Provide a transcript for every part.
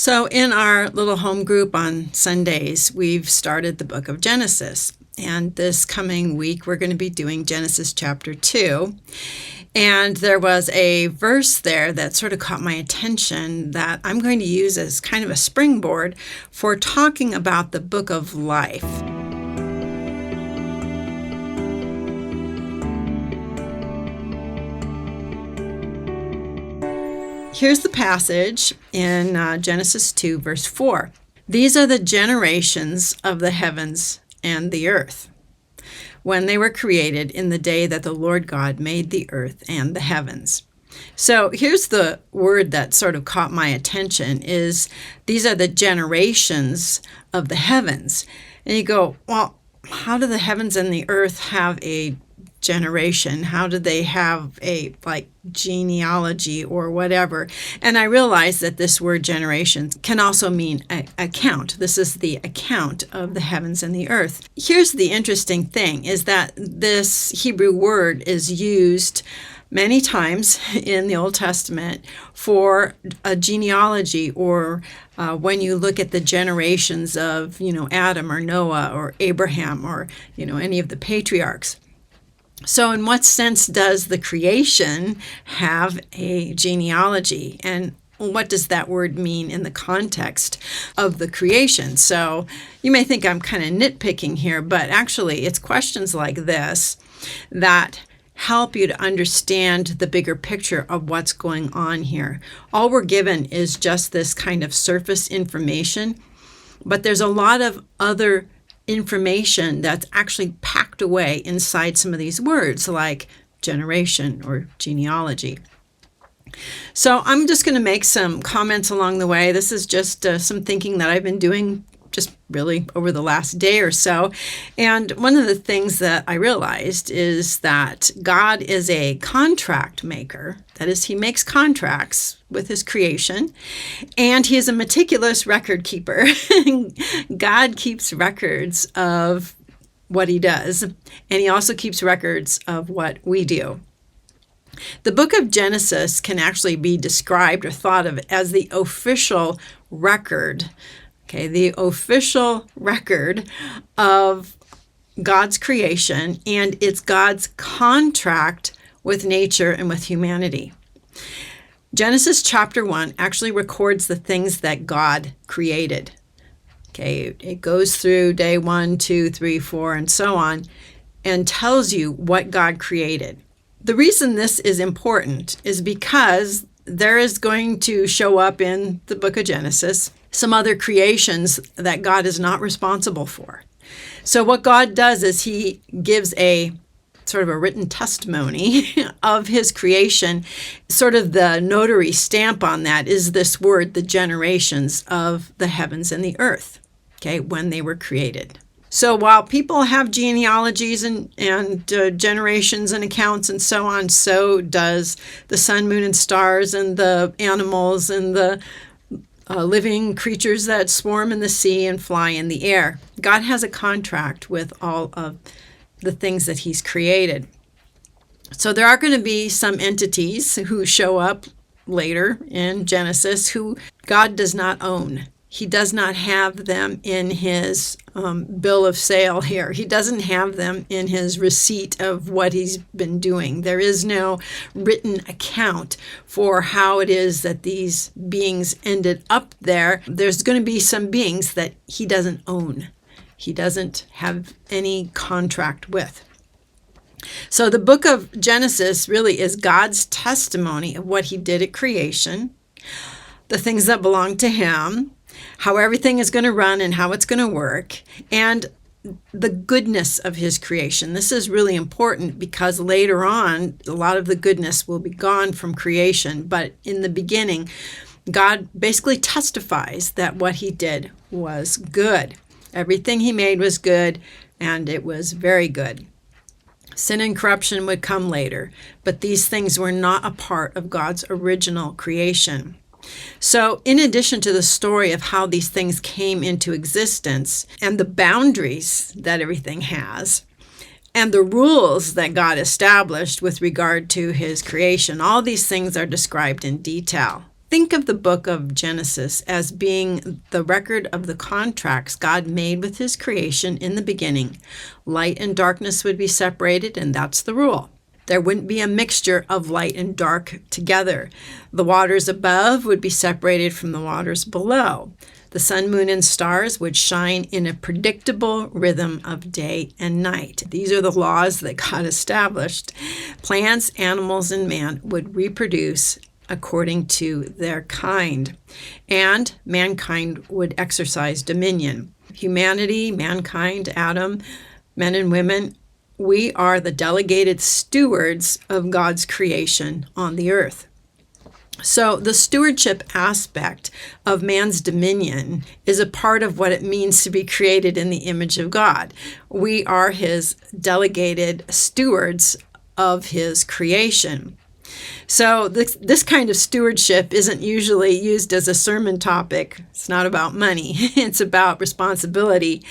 So in our little home group on Sundays, we've started the book of Genesis. And this coming week, we're going to be doing Genesis chapter 2. And there was a verse there that sort of caught my attention that I'm going to use as kind of a springboard for talking about the book of life. Here's the passage in Genesis 2, verse 4. These are the generations of the heavens and the earth, when they were created in the day that the Lord God made the earth and the heavens. So here's the word that sort of caught my attention is these are the generations of the heavens. And you go, well, how do the heavens and the earth have a generation? How do they have a genealogy or whatever? And I realized that this word generation can also mean account. This is the account of the heavens and the earth. Here's the interesting thing is that this Hebrew word is used many times in the Old Testament for a genealogy or when you look at the generations of, Adam or Noah or Abraham or, any of the patriarchs. So in what sense does the creation have a genealogy? And what does that word mean in the context of the creation? So you may think I'm kind of nitpicking here, but actually it's questions like this that help you to understand the bigger picture of what's going on here. All we're given is just this kind of surface information, but there's a lot of other information that's actually packed away inside some of these words like generation or genealogy. So I'm just going to make some comments along the way. This is just some thinking that I've been doing just really over the last day or so. And one of the things that I realized is that God is a contract maker. That is, he makes contracts with his creation, and he is a meticulous record keeper. God keeps records of what he does, and he also keeps records of what we do. The book of Genesis can actually be described or thought of as the official record, the official record of God's creation, and it's God's contract with nature and with humanity. Genesis chapter 1 actually records the things that God created. It goes through day 1, 2, 3, 4, and so on, and tells you what God created. The reason this is important is because there is going to show up in the book of Genesis some other creations that God is not responsible for. So what God does is he gives a sort of a written testimony of his creation. Sort of the notary stamp on that is this word, the generations of the heavens and the earth, when they were created. So while people have genealogies and generations and accounts and so on, so does the sun, moon, and stars and the animals and the living creatures that swarm in the sea and fly in the air. God has a contract with all of the things that he's created. So there are going to be some entities who show up later in Genesis who God does not own. He does not have them in his bill of sale here. He doesn't have them in his receipt of what he's been doing. There is no written account for how it is that these beings ended up there. There's going to be some beings that he doesn't own. He doesn't have any contract with. So the book of Genesis really is God's testimony of what he did at creation, the things that belong to him, how everything is going to run and how it's going to work, and the goodness of his creation. This is really important because later on, a lot of the goodness will be gone from creation. But in the beginning, God basically testifies that what he did was good. Everything he made was good, and it was very good. Sin and corruption would come later, but these things were not a part of God's original creation. So in addition to the story of how these things came into existence and the boundaries that everything has and the rules that God established with regard to his creation, all these things are described in detail. Think of the book of Genesis as being the record of the contracts God made with his creation in the beginning. Light and darkness would be separated, and that's the rule. There wouldn't be a mixture of light and dark together. The waters above would be separated from the waters below. The sun, moon, and stars would shine in a predictable rhythm of day and night. These are the laws that God established. Plants, animals, and man would reproduce according to their kind, and mankind would exercise dominion. Humanity, mankind, Adam, men and women, we are the delegated stewards of God's creation on the earth. So the stewardship aspect of man's dominion is a part of what it means to be created in the image of God. We are his delegated stewards of his creation. So this kind of stewardship isn't usually used as a sermon topic. It's not about money. It's about responsibility.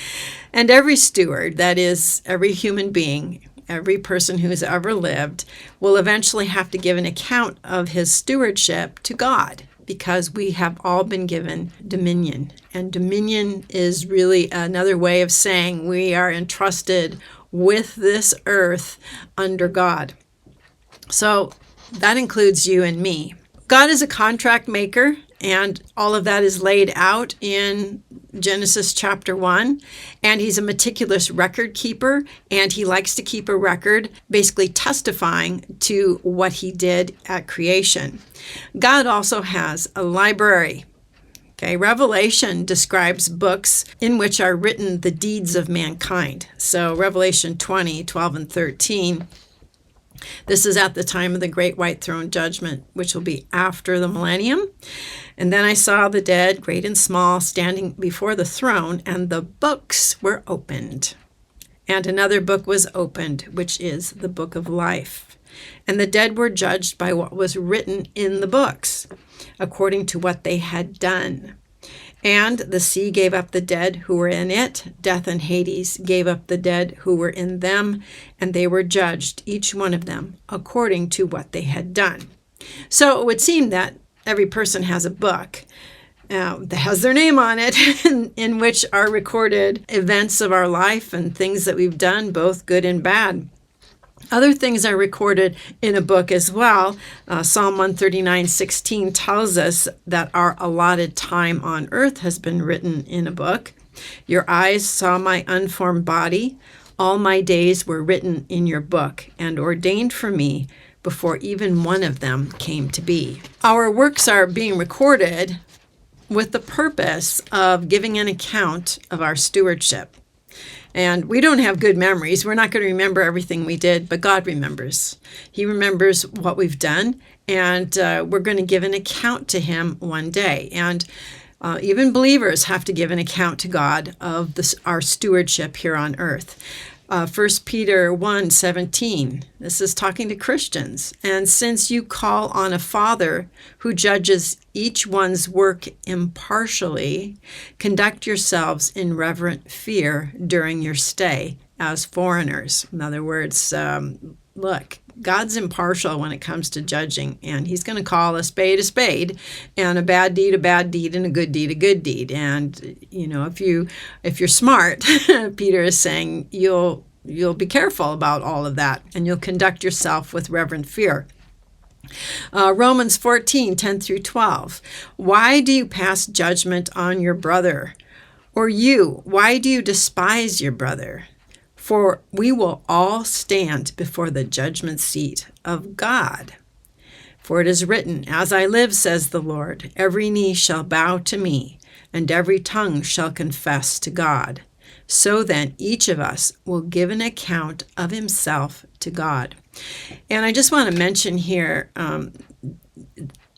And every steward, that is, every human being, every person who's ever lived, will eventually have to give an account of his stewardship to God, because we have all been given dominion. And dominion is really another way of saying we are entrusted with this earth under God. So that includes you and me. God is a contract maker, and all of that is laid out in Genesis chapter 1. And he's a meticulous record keeper, and he likes to keep a record, basically testifying to what he did at creation. God also has a library. Okay, Revelation describes books in which are written the deeds of mankind. So Revelation 20, 12, and 13. This is at the time of the great white throne judgment, which will be after the millennium. And then I saw the dead, great and small, standing before the throne, and the books were opened. And another book was opened, which is the book of life. And the dead were judged by what was written in the books, according to what they had done. And the sea gave up the dead who were in it. Death and Hades gave up the dead who were in them, and they were judged, each one of them, according to what they had done. So it would seem that every person has a book that has their name on it, in which are recorded events of our life and things that we've done, both good and bad. Other things are recorded in a book as well. Psalm 139:16 tells us that our allotted time on earth has been written in a book. Your eyes saw my unformed body. All my days were written in your book and ordained for me before even one of them came to be. Our works are being recorded with the purpose of giving an account of our stewardship. And we don't have good memories. We're not going to remember everything we did, but God remembers. He remembers what we've done, and we're going to give an account to him one day. And even believers have to give an account to God of our stewardship here on earth. 1 Peter 1:17, this is talking to Christians. And since you call on a Father who judges each one's work impartially, conduct yourselves in reverent fear during your stay as foreigners. In other words, look, God's impartial when it comes to judging, and he's going to call a spade, and a bad deed, and a good deed, a good deed. And, you know, if you're smart, Peter is saying you'll be careful about all of that, and you'll conduct yourself with reverent fear. Romans 14:10 through 12. Why do you pass judgment on your brother? Or you, why do you despise your brother? For we will all stand before the judgment seat of God. For it is written, as I live, says the Lord, every knee shall bow to me, and every tongue shall confess to God. So then each of us will give an account of himself to God. And I just want to mention here,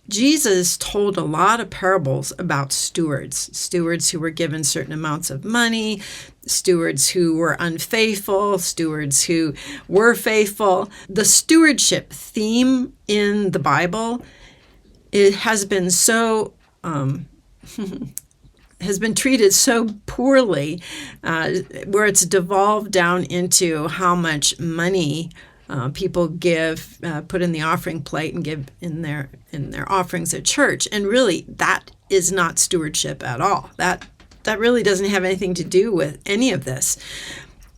Jesus told a lot of parables about stewards who were given certain amounts of money, stewards who were unfaithful, stewards who were faithful. The stewardship theme in the Bible, it has been so has been treated so poorly, where it's devolved down into how much money people give, put in the offering plate and give in their offerings at church. And really, that is not stewardship at all. That really doesn't have anything to do with any of this.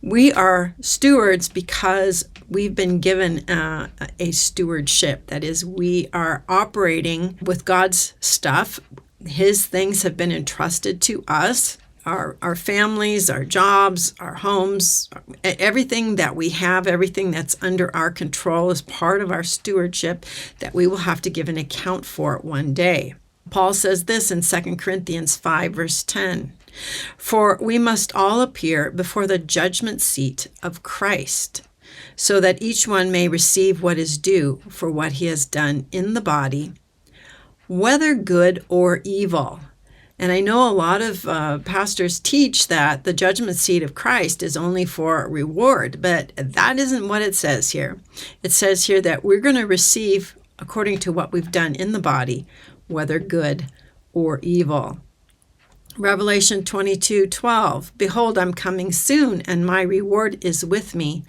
We are stewards because we've been given a stewardship. That is, we are operating with God's stuff. His things have been entrusted to us, our families, our jobs, our homes, everything that we have, everything that's under our control is part of our stewardship that we will have to give an account for one day. Paul says this in 2 Corinthians 5, verse 10. For we must all appear before the judgment seat of Christ, so that each one may receive what is due for what he has done in the body, whether good or evil. And I know a lot of pastors teach that the judgment seat of Christ is only for reward, but that isn't what it says here. It says here that we're going to receive according to what we've done in the body, whether good or evil. Revelation 22:12, Behold, I'm coming soon, and my reward is with me,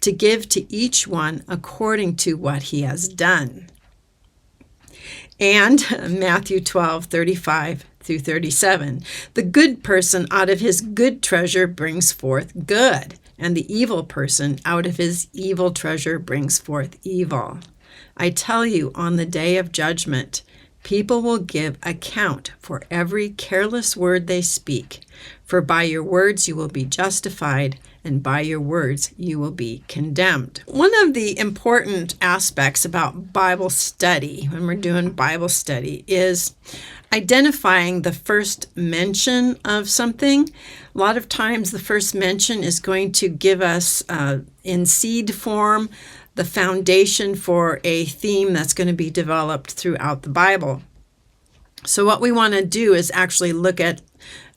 to give to each one according to what he has done. And Matthew 12:35 through 37, The good person out of his good treasure brings forth good, and the evil person out of his evil treasure brings forth evil. I tell you, on the day of judgment, people will give account for every careless word they speak. For by your words you will be justified, and by your words you will be condemned. One of the important aspects about Bible study, when we're doing Bible study, is identifying the first mention of something. A lot of times the first mention is going to give us, in seed form, the foundation for a theme that's going to be developed throughout the Bible. So what we want to do is actually look at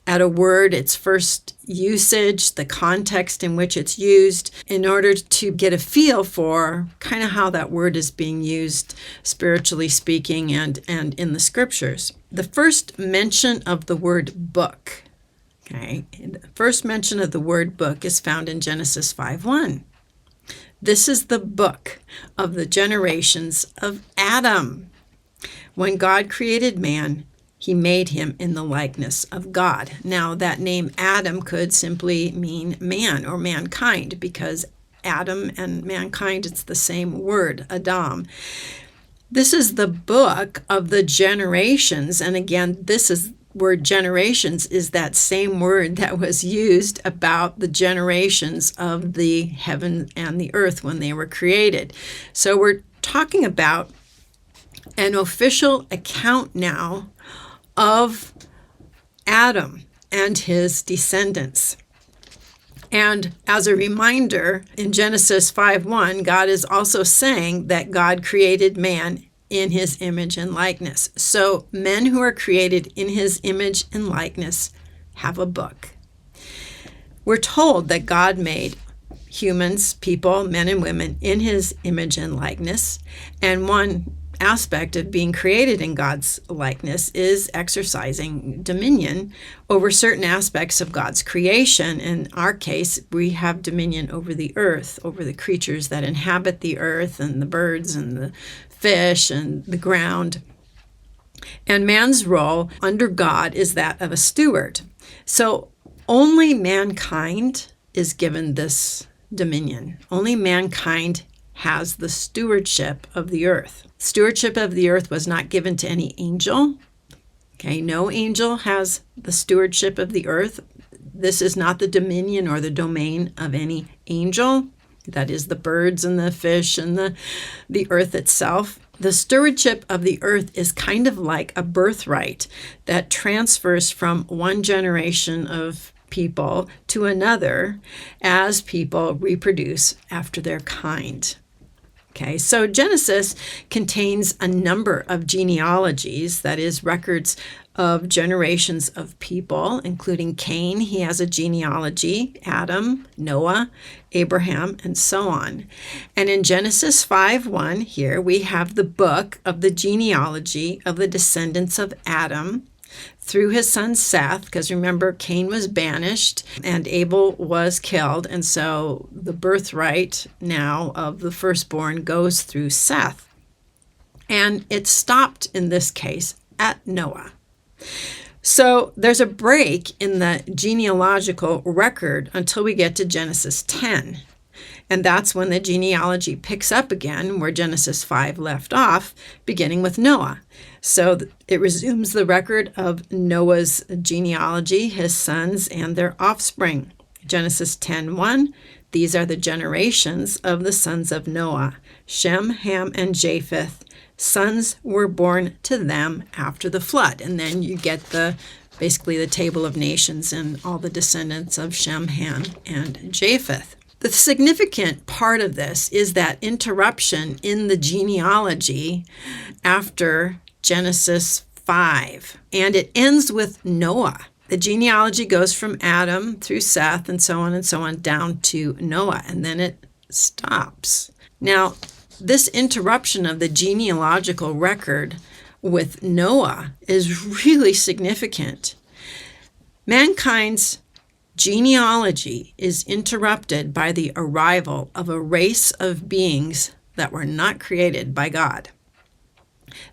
a word, its first usage, the context in which it's used, in order to get a feel for kind of how that word is being used, spiritually speaking, and in the scriptures. The first mention of the word book, okay, the first mention of the word book is found in Genesis 5:1. This is the book of the generations of Adam. When God created man, he made him in the likeness of God. Now, that name Adam could simply mean man or mankind, because Adam and mankind, it's the same word, Adam. This is the book of the generations. And again, this is word generations is that same word that was used about the generations of the heaven and the earth when they were created. So we're talking about an official account now of Adam and his descendants. And as a reminder, in Genesis 5:1, God is also saying that God created man in his image and likeness. So men who are created in his image and likeness have a book. We're told that God made humans, people, men and women, in his image and likeness. And one aspect of being created in God's likeness is exercising dominion over certain aspects of God's creation. In our case, we have dominion over the earth, over the creatures that inhabit the earth, and the birds and the fish and the ground. And man's role under God is that of a steward. So only mankind is given this dominion. Only mankind has the stewardship of the earth. Stewardship of the earth was not given to any angel. Okay, no angel has the stewardship of the earth. This is not the dominion or the domain of any angel. That is the birds and the fish and the earth itself. The stewardship of the earth is kind of like a birthright that transfers from one generation of people to another as people reproduce after their kind. Okay, so Genesis contains a number of genealogies, that is, records of generations of people, including Cain. He has a genealogy, Adam, Noah, Abraham, and so on. And in Genesis 5:1 here, we have the book of the genealogy of the descendants of Adam through his son Seth, because remember, Cain was banished and Abel was killed. And so the birthright now of the firstborn goes through Seth. And it stopped in this case at Noah. So there's a break in the genealogical record until we get to Genesis 10. And that's when the genealogy picks up again where Genesis 5 left off, beginning with Noah. So it resumes the record of Noah's genealogy, his sons, and their offspring. Genesis 10:1, these are the generations of the sons of Noah, Shem, Ham, and Japheth. Sons were born to them after the flood. And then you get basically the table of nations and all the descendants of Shem, Ham, and Japheth. The significant part of this is that interruption in the genealogy after Genesis 5, and it ends with Noah. The genealogy goes from Adam through Seth and so on down to Noah, and then it stops. Now, this interruption of the genealogical record with Noah is really significant. Mankind's genealogy is interrupted by the arrival of a race of beings that were not created by God.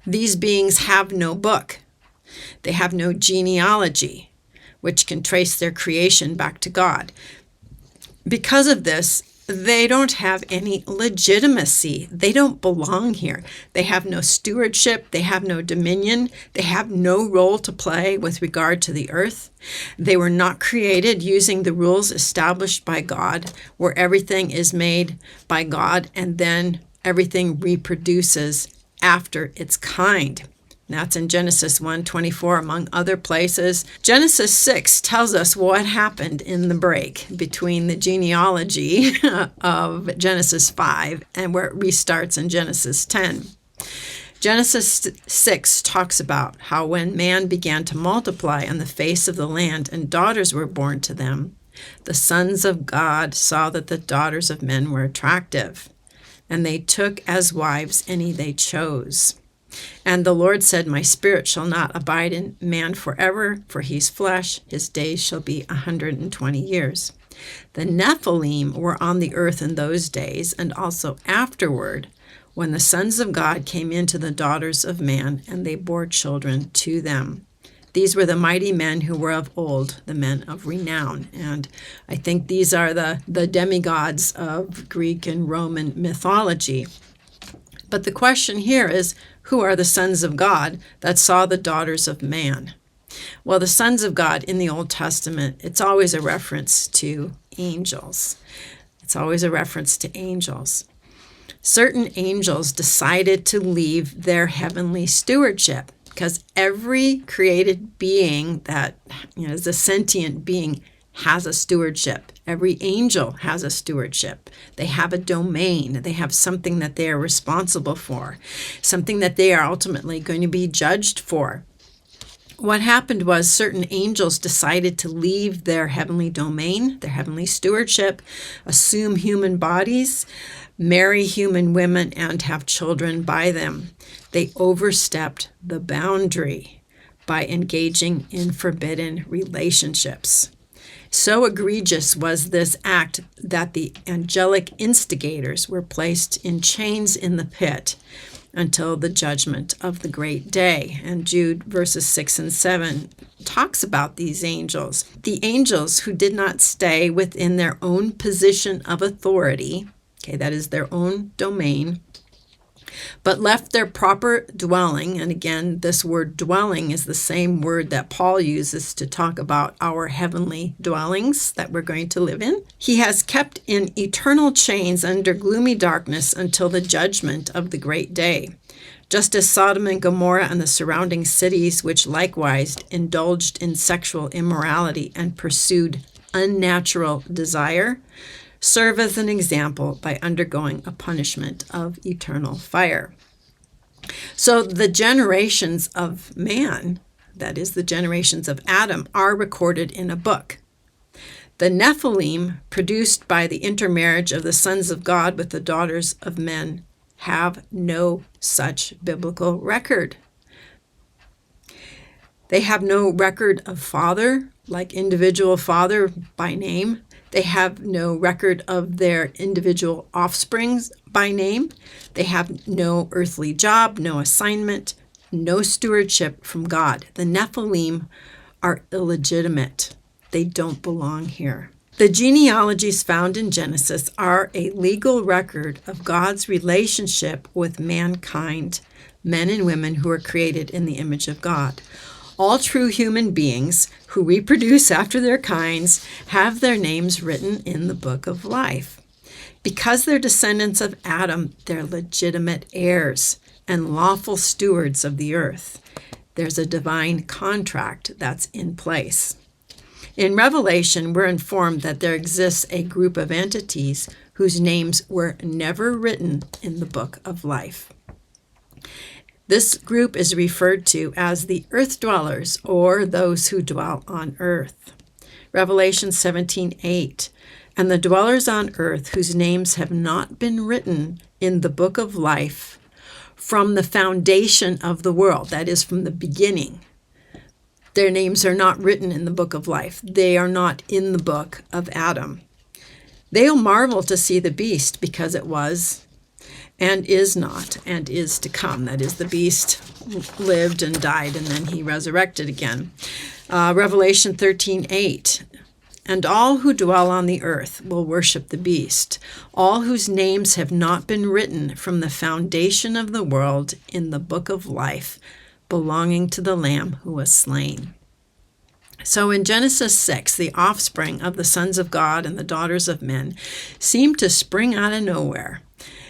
These beings have no book. They have no genealogy, which can trace their creation back to God. Because of this, they don't have any legitimacy. They don't belong here. They have no stewardship. They have no dominion. They have no role to play with regard to the earth. They were not created using the rules established by God, where everything is made by God and then everything reproduces after its kind. That's in Genesis 1:24, among other places. Genesis 6 tells us what happened in the break between the genealogy of Genesis 5 and where it restarts in Genesis 10. Genesis 6 talks about how when man began to multiply on the face of the land and daughters were born to them, the sons of God saw that the daughters of men were attractive, and they took as wives any they chose. And the Lord said, my spirit shall not abide in man forever, for he's flesh. His days shall be 120 years. The Nephilim were on the earth in those days, and also afterward, when the sons of God came into the daughters of man, and they bore children to them. These were the mighty men who were of old, the men of renown. And I think these are the demigods of Greek and Roman mythology. But the question here is, who are the sons of God that saw the daughters of man? Well, the sons of God in the Old Testament, it's always a reference to angels. It's always a reference to angels. Certain angels decided to leave their heavenly stewardship because every created being that is a sentient being has a stewardship. Every angel has a stewardship. They have a domain. They have something that they are responsible for, something that they are ultimately going to be judged for. What happened was certain angels decided to leave their heavenly domain, their heavenly stewardship, assume human bodies, marry human women, and have children by them. They overstepped the boundary by engaging in forbidden relationships. So egregious was this act that the angelic instigators were placed in chains in the pit until the judgment of the great day. And Jude verses 6 and 7 talks about these angels. The angels who did not stay within their own position of authority, that is their own domain, but left their proper dwelling. And again, this word dwelling is the same word that Paul uses to talk about our heavenly dwellings that we're going to live in. He has kept in eternal chains under gloomy darkness until the judgment of the great day. Just as Sodom and Gomorrah and the surrounding cities, which likewise indulged in sexual immorality and pursued unnatural desire, serve as an example by undergoing a punishment of eternal fire. So the generations of man, that is the generations of Adam, are recorded in a book. The Nephilim, produced by the intermarriage of the sons of God with the daughters of men, have no such biblical record. They have no record of father, like individual father by name. They have no record of their individual offsprings by name. They have no earthly job, no assignment, no stewardship from God. The Nephilim are illegitimate. They don't belong here. The genealogies found in Genesis are a legal record of God's relationship with mankind, men and women who are created in the image of God. All true human beings who reproduce after their kinds have their names written in the book of life. Because they're descendants of Adam, they're legitimate heirs and lawful stewards of the earth. There's a divine contract that's in place. In Revelation, we're informed that there exists a group of entities whose names were never written in the book of life. This group is referred to as the earth dwellers, or those who dwell on earth. Revelation 17:8, and the dwellers on earth whose names have not been written in the book of life from the foundation of the world, that is, from the beginning. Their names are not written in the book of life. They are not in the book of Adam. They'll marvel to see the beast, because it was and is not and is to come. That is, the beast lived and died, and then he resurrected again. Revelation 13:8, and all who dwell on the earth will worship the beast, all whose names have not been written from the foundation of the world in the book of life, belonging to the Lamb who was slain. So in Genesis 6, the offspring of the sons of God and the daughters of men seem to spring out of nowhere.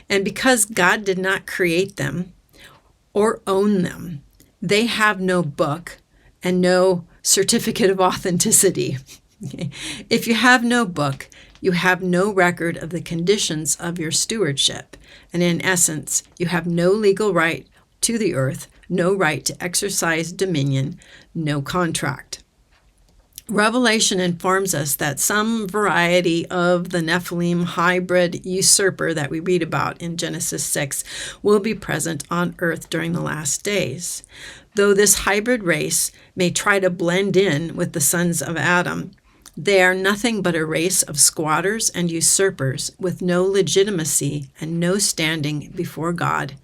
And because God did not create them or own them, they have no book and no certificate of authenticity. If you have no book, you have no record of the conditions of your stewardship. And in essence, you have no legal right to the earth, no right to exercise dominion, no contract. Revelation informs us that some variety of the Nephilim hybrid usurper that we read about in Genesis 6 will be present on earth during the last days. Though this hybrid race may try to blend in with the sons of Adam, they are nothing but a race of squatters and usurpers with no legitimacy and no standing before God.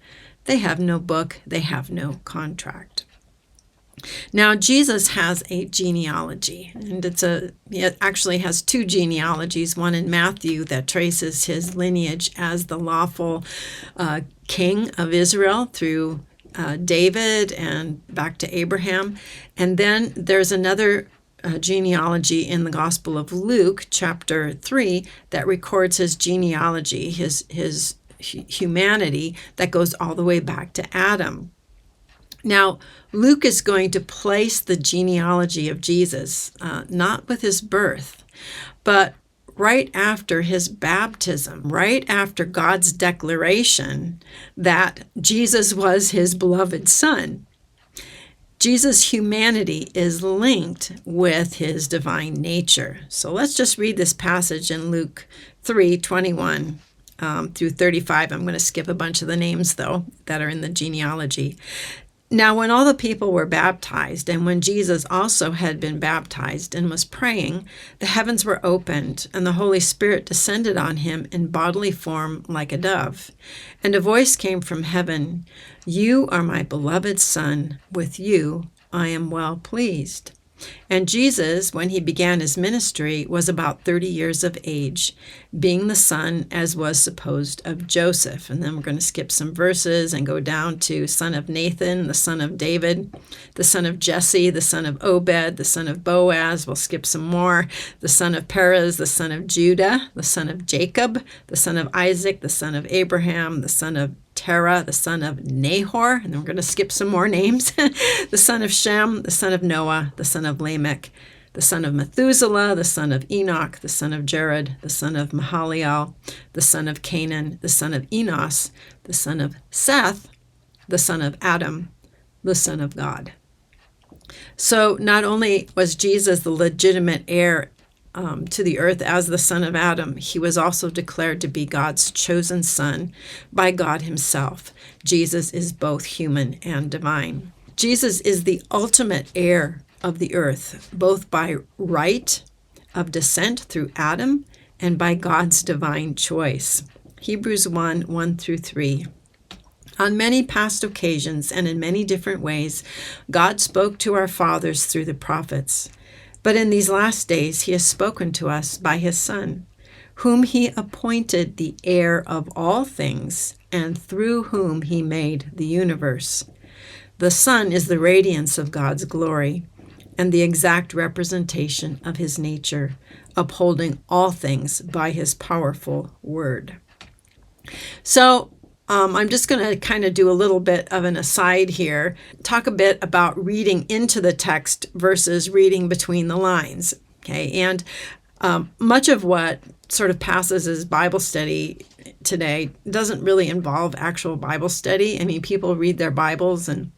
They have no book, they have no contract. Now, Jesus has a genealogy, and it actually has two genealogies, one in Matthew that traces his lineage as the lawful king of Israel through David and back to Abraham. And then there's another genealogy in the Gospel of Luke, chapter 3, that records his genealogy, his humanity, that goes all the way back to Adam. Now, Luke is going to place the genealogy of Jesus, not with his birth, but right after his baptism, right after God's declaration that Jesus was his beloved Son. Jesus' humanity is linked with his divine nature. So let's just read this passage in Luke 3:21 through 35. I'm going to skip a bunch of the names, though, that are in the genealogy. Now, when all the people were baptized, and when Jesus also had been baptized and was praying, the heavens were opened, and the Holy Spirit descended on him in bodily form like a dove. And a voice came from heaven, "You are my beloved Son, with you I am well pleased." And Jesus, when he began his ministry, was about 30 years of age, being the son, as was supposed, of Joseph. And then we're going to skip some verses and go down to son of Nathan, the son of David, the son of Jesse, the son of Obed, the son of Boaz. We'll skip some more. The son of Perez, the son of Judah, the son of Jacob, the son of Isaac, the son of Abraham, the son of Terah, the son of Nahor, and then we're going to skip some more names, the son of Shem, the son of Noah, the son of Lamech, the son of Methuselah, the son of Enoch, the son of Jared, the son of Mahalalel, the son of Canaan, the son of Enos, the son of Seth, the son of Adam, the son of God. So not only was Jesus the legitimate heir to the earth as the son of Adam, he was also declared to be God's chosen son by God himself. Jesus is both human and divine. Jesus is the ultimate heir of the earth, both by right of descent through Adam and by God's divine choice. Hebrews 1:1-3. On many past occasions and in many different ways, God spoke to our fathers through the prophets. But in these last days, he has spoken to us by his Son, whom he appointed the heir of all things, and through whom he made the universe. The Son is the radiance of God's glory and the exact representation of his nature, upholding all things by his powerful word. So, I'm just going to kind of do a little bit of an aside here, talk a bit about reading into the text versus reading between the lines. Okay, and much of what sort of passes as Bible study today doesn't really involve actual Bible study. I mean, people read their Bibles and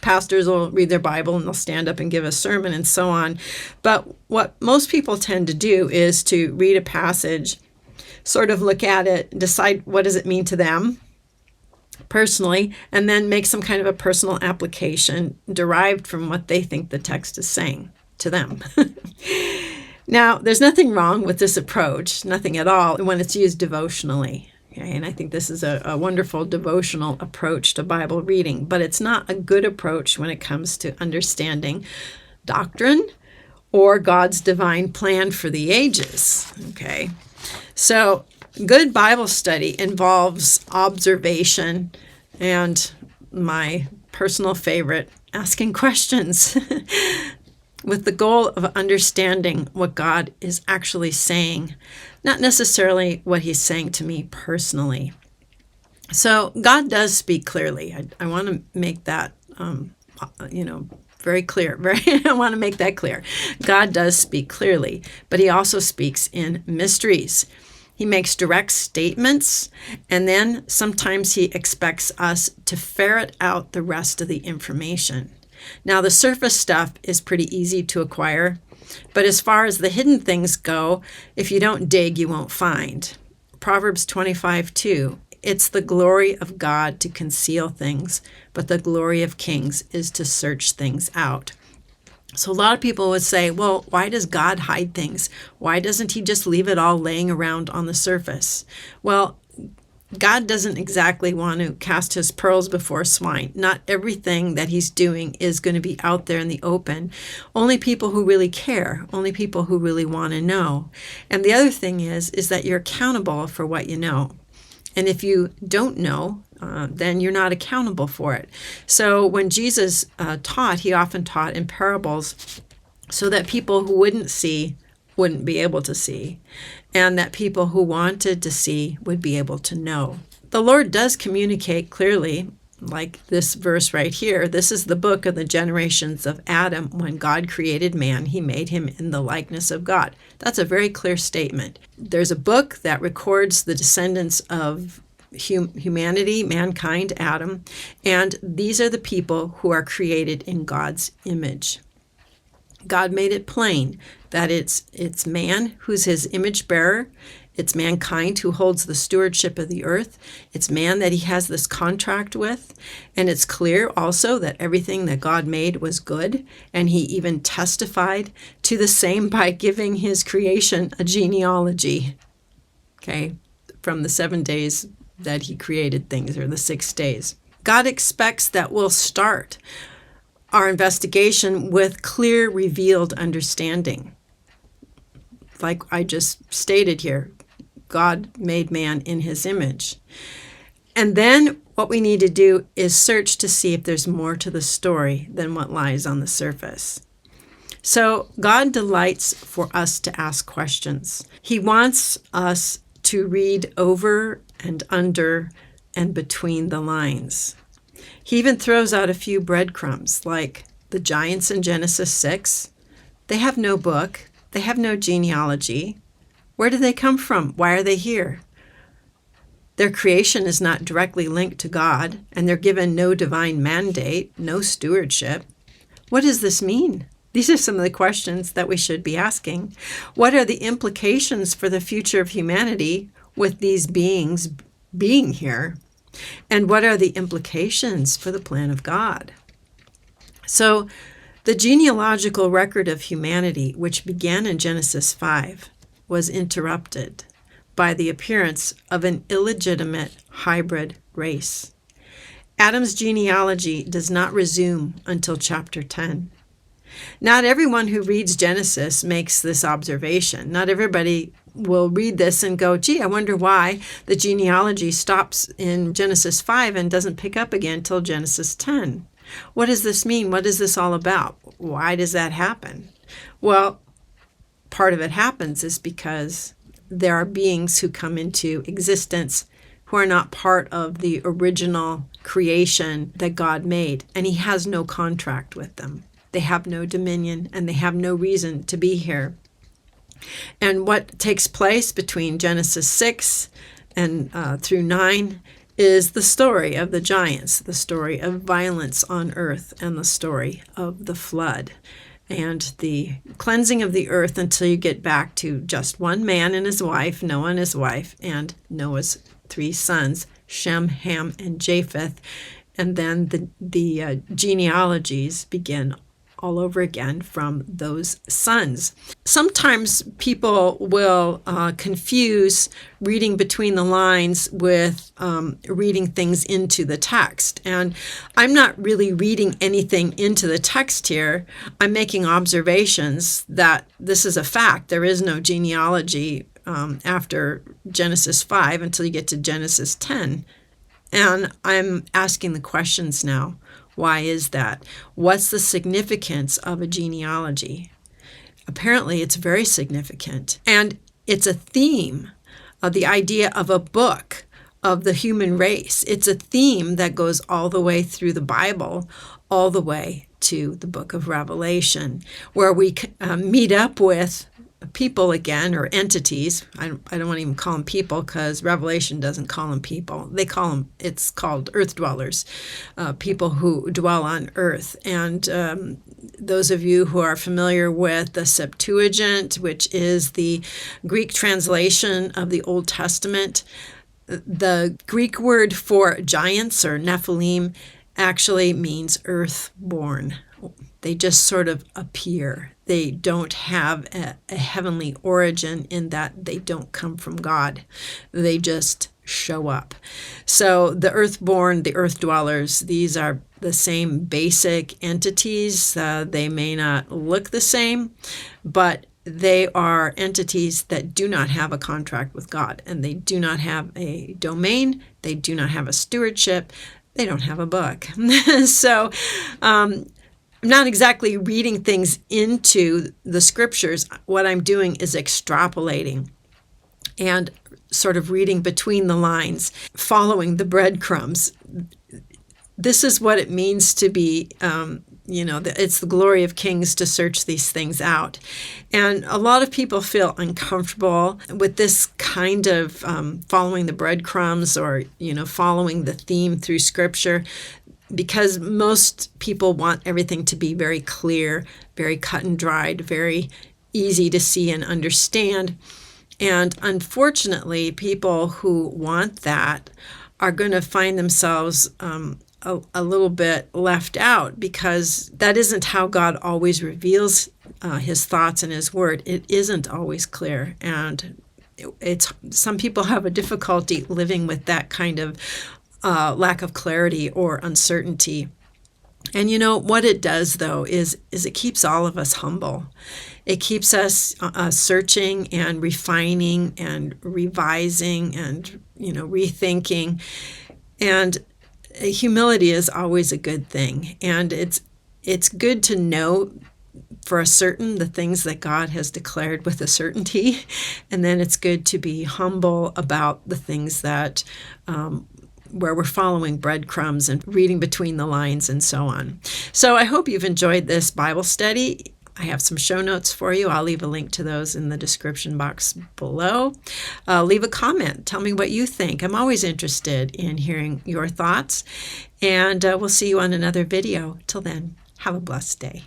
pastors will read their Bible and they'll stand up and give a sermon and so on. But what most people tend to do is to read a passage, sort of look at it, decide what does it mean to them personally, and then make some kind of a personal application derived from what they think the text is saying to them. Now, there's nothing wrong with this approach, nothing at all, when it's used devotionally. Okay? And I think this is a wonderful devotional approach to Bible reading, but it's not a good approach when it comes to understanding doctrine or God's divine plan for the ages. Okay, so good Bible study involves observation and my personal favorite, asking questions with the goal of understanding what God is actually saying, not necessarily what he's saying to me personally. So God does speak clearly. I want to make that, very clear. I want to make that clear. God does speak clearly, but he also speaks in mysteries. He makes direct statements, and then sometimes he expects us to ferret out the rest of the information. Now, the surface stuff is pretty easy to acquire, but as far as the hidden things go, if you don't dig, you won't find. Proverbs 25:2, it's the glory of God to conceal things, but the glory of kings is to search things out. So a lot of people would say, well, why does God hide things? Why doesn't he just leave it all laying around on the surface? Well, God doesn't exactly want to cast his pearls before swine. Not everything that he's doing is going to be out there in the open. Only people who really care, only people who really want to know. And the other thing is that you're accountable for what you know. And if you don't know, then you're not accountable for it. So when Jesus taught, he often taught in parables so that people who wouldn't see wouldn't be able to see, and that people who wanted to see would be able to know. The Lord does communicate clearly, like this verse right here. This is the book of the generations of Adam. When God created man, he made him in the likeness of God. That's a very clear statement. There's a book that records the descendants of humanity, mankind, Adam, and these are the people who are created in God's image. God made it plain that it's man who's his image bearer, it's mankind who holds the stewardship of the earth, it's man that he has this contract with, and it's clear also that everything that God made was good, and he even testified to the same by giving his creation a genealogy, okay, from the 7 days that he created things, or the 6 days. God expects that we'll start our investigation with clear, revealed understanding. Like I just stated here, God made man in his image. And then what we need to do is search to see if there's more to the story than what lies on the surface. So God delights for us to ask questions. He wants us to read over and under and between the lines. He even throws out a few breadcrumbs, like the giants in Genesis 6. They have no book. They have no genealogy. Where do they come from? Why are they here? Their creation is not directly linked to God, and they're given no divine mandate, no stewardship. What does this mean? These are some of the questions that we should be asking. What are the implications for the future of humanity with these beings being here? And what are the implications for the plan of God? So the genealogical record of humanity, which began in Genesis 5, was interrupted by the appearance of an illegitimate hybrid race. Adam's genealogy does not resume until chapter 10. Not everyone who reads Genesis makes this observation. Not everybody will read this and go, gee, I wonder why the genealogy stops in Genesis 5 and doesn't pick up again until Genesis 10. What does this mean? What is this all about? Why does that happen? Well, part of it happens is because there are beings who come into existence who are not part of the original creation that God made, and He has no contract with them. They have no dominion, and they have no reason to be here. And what takes place between Genesis 6 and through 9 is the story of the giants, the story of violence on earth, and the story of the flood, and the cleansing of the earth until you get back to just one man and his wife, Noah and his wife, and Noah's 3 sons, Shem, Ham, and Japheth. And then the genealogies begin all over again from those sons. Sometimes people will confuse reading between the lines with reading things into the text. And I'm not really reading anything into the text here. I'm making observations that this is a fact. There is no genealogy after Genesis 5 until you get to Genesis 10. And I'm asking the questions now. Why is that? What's the significance of a genealogy? Apparently, it's very significant. And it's a theme of the idea of a book of the human race. It's a theme that goes all the way through the Bible, all the way to the book of Revelation, where we meet up with people again, or entities. I don't want to even call them people, because Revelation doesn't call them people. It's called earth dwellers, people who dwell on earth. And those of you who are familiar with the Septuagint, which is the Greek translation of the Old Testament, the Greek word for giants, or Nephilim, actually means earthborn. They just sort of appear. They don't have a heavenly origin in that they don't come from God. They just show up. So the earthborn, the earth dwellers, these are the same basic entities. They may not look the same, but they are entities that do not have a contract with God, and they do not have a domain. They do not have a stewardship. They don't have a book. So I'm not exactly reading things into the scriptures. What I'm doing is extrapolating and sort of reading between the lines, following the breadcrumbs. This is what it means to be, it's the glory of kings to search these things out. And a lot of people feel uncomfortable with this kind of following the breadcrumbs, or, following the theme through scripture, because most people want everything to be very clear, very cut and dried, very easy to see and understand. And unfortunately, people who want that are going to find themselves a little bit left out, because that isn't how God always reveals his thoughts in his word. It isn't always clear. And some people have a difficulty living with that kind of lack of clarity or uncertainty. And what it does, though, is it keeps all of us humble. It keeps us searching and refining and revising and, rethinking. And humility is always a good thing. And it's good to know for a certain the things that God has declared with a certainty. And then it's good to be humble about the things that where we're following breadcrumbs and reading between the lines and so on. So I hope you've enjoyed this Bible study. I have some show notes for you. I'll leave a link to those in the description box below. Leave a comment. Tell me what you think. I'm always interested in hearing your thoughts. And we'll see you on another video. Till then, have a blessed day.